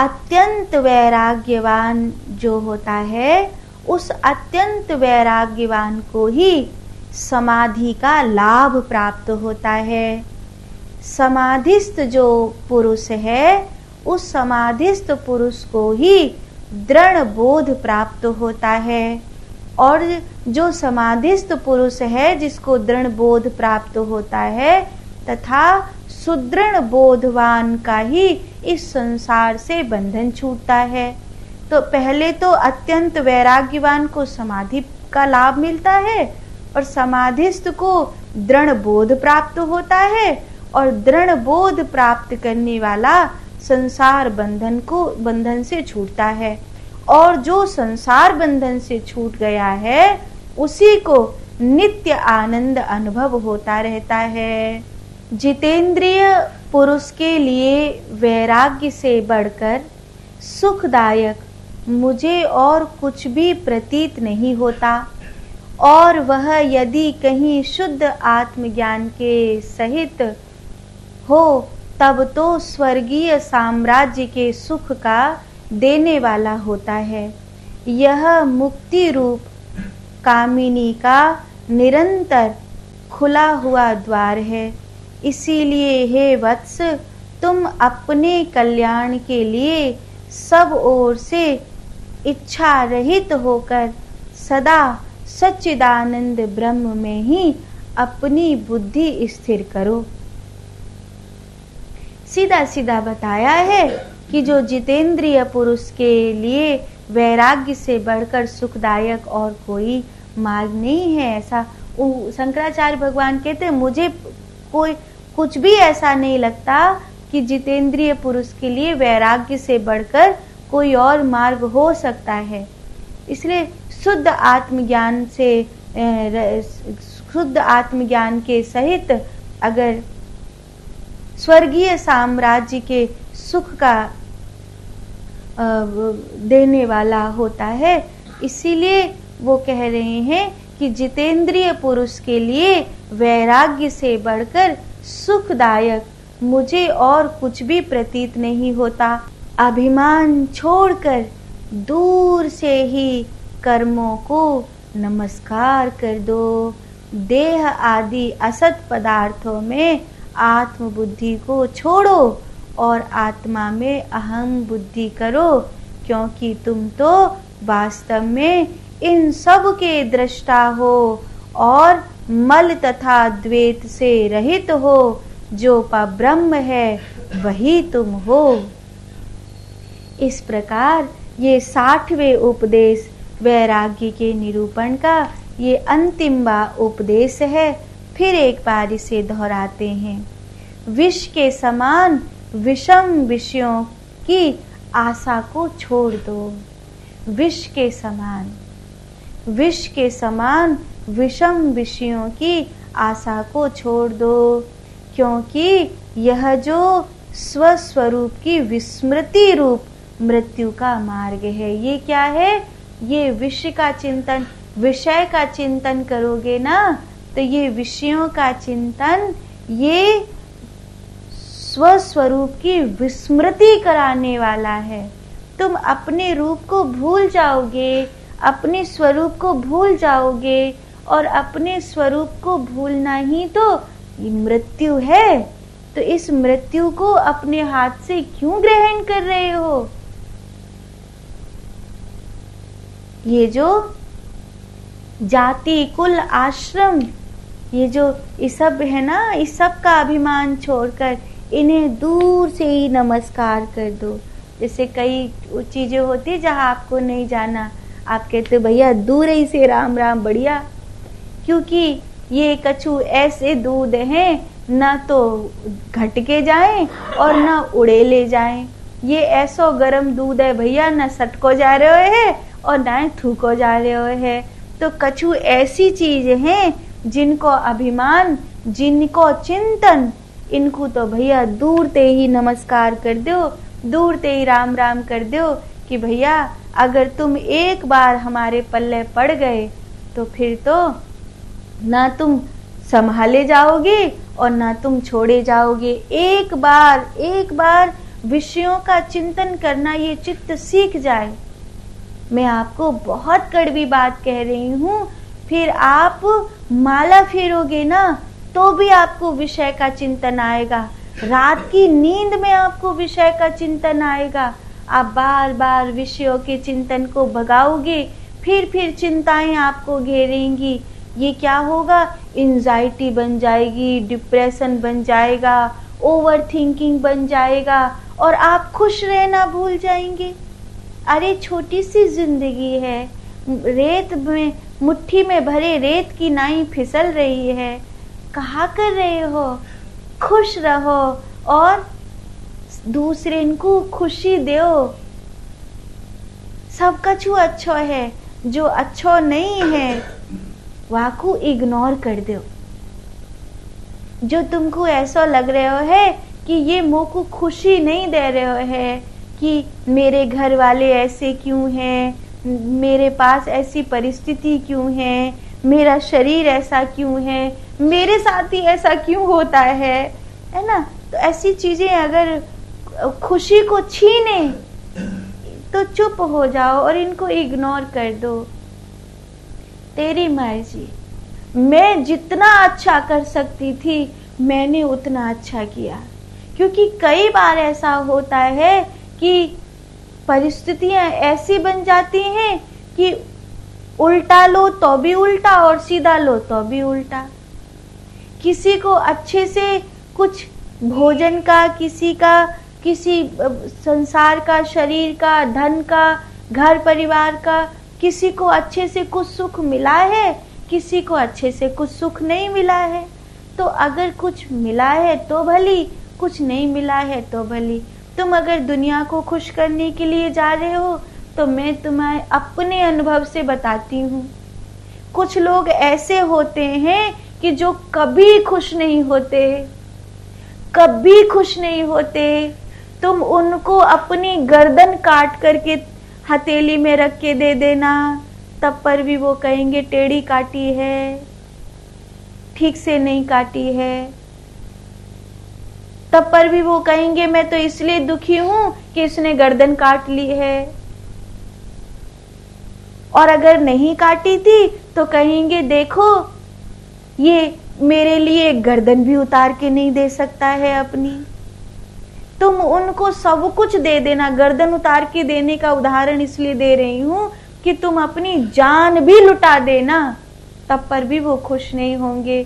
अत्यंत वैराग्यवान जो होता है, उस अत्यंत वैराग्यवान को ही समाधि का लाभ प्राप्त होता है। समाधिस्थ जो पुरुष है, उस समाधिस्थ पुरुष को ही दृढ़ बोध प्राप्त होता है। और जो समाधिस्थ पुरुष है, जिसको दृढ़ बोध प्राप्त होता है, तथा सुदृढ़ बोधवान का ही इस संसार से बंधन छूटता है। तो पहले तो अत्यंत वैराग्यवान को समाधि का लाभ मिलता है, और समाधिस्थ को दृढ़ बोध प्राप्त होता है, और दृढ़ बोध प्राप्त करने वाला संसार बंधन से छूटता है। और जो संसार बंधन से छूट गया है, उसी को नित्य आनंद अनुभव होता रहता है। जितेंद्रिय पुरुष के लिए वैराग्य से बढ़कर सुखदायक मुझे और कुछ भी प्रतीत नहीं होता। और वह यदि कहीं शुद्ध आत्मज्ञान के सहित हो, तब तो स्वर्गीय साम्राज्य के सुख का देने वाला होता है। यह मुक्ति रूप कामिनी का निरंतर खुला हुआ द्वार है। इसीलिए हे वत्स, तुम अपने कल्याण के लिए सब ओर से इच्छा रहित होकर सदा सच्चिदानंद ब्रह्म में ही अपनी बुद्धि स्थिर करो। सीधा सीधा बताया है कि जो जितेंद्रिय पुरुष के लिए वैराग्य से बढ़कर सुखदायक और कोई मार्ग नहीं है। ऐसा शंकराचार्य भगवान कहते हैं, मुझे कोई कुछ भी ऐसा नहीं लगता कि जितेंद्रिय पुरुष के लिए वैराग्य से बढ़कर कोई और मार्ग हो सकता है। इसलिए शुद्ध आत्मज्ञान के सहित अगर स्वर्गीय साम्राज्य के सुख का देने वाला होता है, इसीलिए वो कह रहे हैं कि जितेंद्रिय पुरुष के लिए वैराग्य से बढ़कर सुखदायक मुझे और कुछ भी प्रतीत नहीं होता। अभिमान छोड़कर दूर से ही कर्मों को नमस्कार कर दो। देह आदि असत पदार्थों में आत्म बुद्धि को छोड़ो और आत्मा में अहम बुद्धि करो, क्योंकि तुम तो वास्तव में इन सब के दृष्टा हो और मल तथा द्वेष से रहित हो। जो परब्रह्म है वही तुम हो। इस प्रकार ये 60वें उपदेश वैराग्य के निरूपण का ये अंतिम उपदेश है। फिर एक बार इसे दोहराते हैं। विष के समान विषम विषयों की आशा को छोड़ दो। विष के समान विषम विषयों की आशा को छोड़ दो, क्योंकि यह जो स्वस्वरूप की विस्मृति रूप मृत्यु का मार्ग है। ये क्या है? ये विषय का चिंतन, विषय का चिंतन करोगे ना, तो ये विषयों का चिंतन ये स्वस्वरूप की विस्मृति कराने वाला है। तुम अपने रूप को भूल जाओगे, अपने स्वरूप को भूल जाओगे, और अपने स्वरूप को भूलना ही तो मृत्यु है। तो इस मृत्यु को अपने हाथ से क्यों ग्रहण कर रहे हो? ये जो जाति कुल आश्रम, ये जो इस सब है ना, इस सब का अभिमान छोड़कर इन्हें दूर से ही नमस्कार कर दो। जैसे कई चीजें होती है जहाँ आपको नहीं जाना, आप कहते भैया दूर ही से राम राम बढ़िया, क्योंकि ये कछु ऐसे दूध हैं ना तो घट के जाएं और ना उड़े ले जाएं। ये ऐसो गरम दूध है भैया, ना सटको जा रहे है और ना थूको जा रहे है। तो कछु ऐसी चीज हैं जिनको अभिमान, जिनको चिंतन, इनको तो भैया दूर ते ही नमस्कार कर दो, दूर ते ही राम राम कर दो कि भैया अगर तुम एक बार हमारे पल्ले पड़ गए तो फिर तो ना तुम संभाले जाओगे और ना तुम छोड़े जाओगे। एक बार विषयों का चिंतन करना ये चित्त सीख जाए, मैं आपको बहुत कड़वी बात कह रही हूँ, फिर आप माला फेरोगे ना तो भी आपको विषय का चिंतन आएगा, रात की नींद में आपको विषय का चिंतन आएगा, आप बार बार विषयों के चिंतन को भगाओगे, फिर चिंताएं आपको घेरेंगी। ये क्या होगा? एंजाइटी बन जाएगी, डिप्रेशन बन जाएगा, ओवर थिंकिंग बन जाएगा और आप खुश रहना भूल जाएंगे। अरे छोटी सी जिंदगी है, रेत में, मुट्ठी में भरे रेत की नाई फिसल रही है, कहा कर रहे हो? खुश रहो और दूसरे को खुशी दो। सब कछु अच्छो है, जो अच्छो नहीं है वाको इग्नोर कर दो। जो तुमको ऐसा लग रहा है कि ये मुझको खुशी नहीं दे रहे है, कि मेरे घर वाले ऐसे क्यों हैं, मेरे पास ऐसी परिस्थिति क्यों है, मेरा शरीर ऐसा क्यों है, मेरे साथ ही ऐसा क्यों होता है ना? तो ऐसी चीजें अगर खुशी को छीने तो चुप हो जाओ और इनको इग्नोर कर दो। तेरी मर्जी, मैं जितना अच्छा कर सकती थी मैंने उतना अच्छा किया, क्योंकि कई बार ऐसा होता है कि परिस्थितियां ऐसी बन जाती हैं कि उल्टा लो तो भी उल्टा और सीधा लो तो भी उल्टा। किसी को अच्छे से कुछ भोजन का, किसी संसार का, शरीर का, धन का, घर परिवार का, किसी को अच्छे से कुछ सुख मिला है, किसी को अच्छे से कुछ सुख नहीं मिला है। तो अगर कुछ मिला है तो भली, कुछ नहीं मिला है तो भली। तुम अगर दुनिया को खुश करने के लिए जा रहे हो तो मैं तुम्हें अपने अनुभव से बताती हूँ। कुछ लोग ऐसे होते हैं कि जो कभी खुश नहीं होते, कभी खुश नहीं होते। तुम उनको अपनी गर्दन काट करके हथेली में रख के दे देना, तब पर भी वो कहेंगे टेढ़ी काटी है, ठीक से नहीं काटी है। तब पर भी वो कहेंगे मैं तो इसलिए दुखी हूं कि इसने गर्दन काट ली है। और अगर नहीं काटी थी तो कहेंगे देखो ये मेरे लिए गर्दन भी उतार के नहीं दे सकता है अपनी। तुम उनको सब कुछ दे देना। गर्दन उतार के देने का उदाहरण इसलिए दे रही हूं कि तुम अपनी जान भी लुटा देना, तब पर भी वो खुश नहीं होंगे।